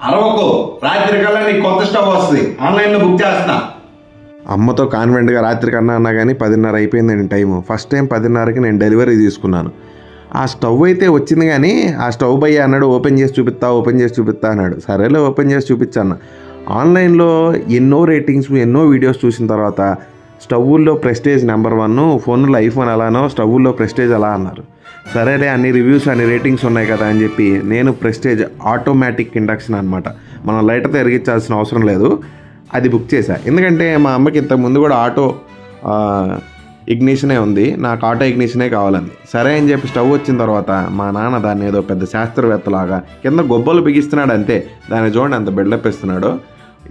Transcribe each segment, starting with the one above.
అరవకు, రాత్రి కల్లా నీకు కొత్త స్టవ్ వస్తుంది, ఆన్లైన్లో బుక్ చేస్తున్నా. అమ్మతో కాన్వెంట్గా రాత్రి కన్నా అన్నా కానీ 10:30 అయిపోయిందండి టైము. ఫస్ట్ టైం 10:30కి నేను డెలివరీ తీసుకున్నాను. ఆ స్టవ్ అయితే వచ్చింది, కానీ ఆ స్టవ్ బయ్య అన్నాడు ఓపెన్ చేసి చూపిస్తా అన్నాడు. సరేలే ఓపెన్ చేసి చూపించాను. ఆన్లైన్లో ఎన్నో రేటింగ్స్ ఎన్నో వీడియోస్ చూసిన తర్వాత స్టవ్వుల్లో ప్రెస్టేజ్ నెంబర్ 1, ఫోన్లో ఐఫోన్ ఎలానో స్టవ్వుల్లో ప్రెస్టేజ్ అలా అన్నారు. సరేలే అన్ని రివ్యూస్ అన్ని రేటింగ్స్ ఉన్నాయి కదా అని చెప్పి నేను ప్రెస్టేజ్ ఆటోమేటిక్ ఇండక్షన్ అనమాట, మనం లైటర్తో ఎరిగించాల్సిన అవసరం లేదు, అది బుక్ చేశా. ఎందుకంటే మా అమ్మకి ఇంతకుముందు కూడా ఆటో ఇగ్నిషనే ఉంది, నాకు ఆటో ఇగ్నిషనే కావాలండి. సరే అని చెప్పి స్టవ్ వచ్చిన తర్వాత మా నాన్న దాన్ని ఏదో పెద్ద శాస్త్రవేత్తలాగా కింద గొబ్బలు బిగిస్తున్నాడు అంతే. దాన్ని చూడండి అంత బిల్డప్ ఇస్తున్నాడు,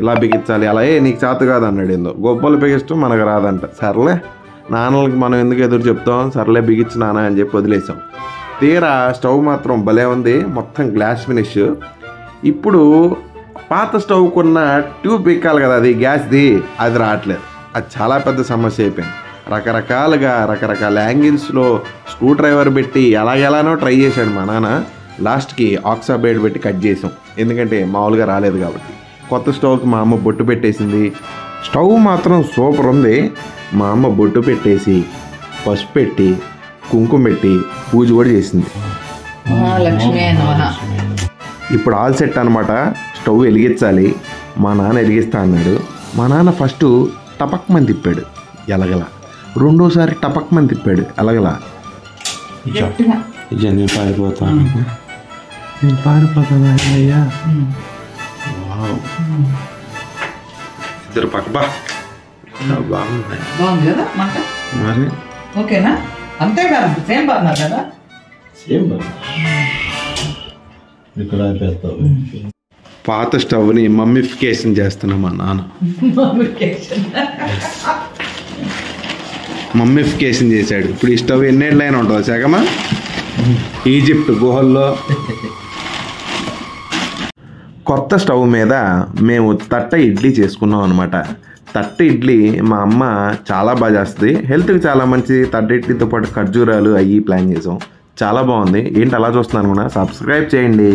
ఇలా బిగించాలి అలా, నీకు చేత కాదు అన్నాడు. ఏందో గొబ్బలు బిగించడం మనకు రాదంట. సర్లే నాన్నలకి మనం ఎందుకు ఎదురు చెప్తాం, సర్లే బిగించు నాన్న అని చెప్పి వదిలేసాం. తీరా స్టవ్ మాత్రం భలే ఉంది, మొత్తం గ్లాస్ ఫినిష్. ఇప్పుడు పాత స్టవ్ కొన్న ట్యూబ్ బిక్కాలి కదా, అది గ్యాస్ది, అది రావట్లేదు. అది చాలా పెద్ద సమస్య అయిపోయింది. రకరకాల యాంగిల్స్లో స్క్రూ డ్రైవర్ పెట్టి ఎలాగెలానో ట్రై చేశాడు మా నాన్న. లాస్ట్కి ఆక్సా బ్లేడ్ పెట్టి కట్ చేసాం, ఎందుకంటే మామూలుగా రాలేదు కాబట్టి. కొత్త స్టవ్కి మా అమ్మ బొట్టు పెట్టేసింది. స్టవ్ మాత్రం సూపర్ ఉంది. మా అమ్మ బొట్టు పెట్టేసి పసుపు పెట్టి కుంకుమ పెట్టి పూజ కూడా చేసింది. ఇప్పుడు ఆల్ సెట్ అనమాట. స్టవ్ వెలిగించాలి. మా నాన్న వెలిగిస్తా అన్నాడు. మా నాన్న ఫస్ట్ టపక్మని తిప్పాడు, ఎలగల. రెండోసారి టపక్మని తిప్పాడు, ఎలగల. నేను పారిపోతాను అయ్యా. ఇద్దరు పక్క బాగుంది కదా మరి. ఓకేనా? అంతే కదా, సేమ్ బాగున్నారు కదా, సేమ్ ఇక్కడ పాత స్టవ్ని మమ్మిఫికేషన్ చేస్తున్నా మా నాన్న. మమ్మిఫికేషన్ చేశాడు. ఇప్పుడు ఈ స్టవ్ ఎన్నేళ్ళైనా ఉంటుందా శాఖమా? ఈజిప్ట్ గుహల్లో. కొత్త స్టవ్ మీద మేము తట్ట ఇడ్లీ చేసుకున్నాం అనమాట. తట్ట ఇడ్లీ మా అమ్మ చాలా బాగా చేస్తుంది, హెల్త్కి చాలా మంచిది. తట్ట ఇడ్లీతో పాటు ఖర్జూరాలు అవి ప్లాన్ చేసాం, చాలా బాగుంది. ఏంటి అలా చూస్తున్నాను కూడా, సబ్స్క్రైబ్ చేయండి.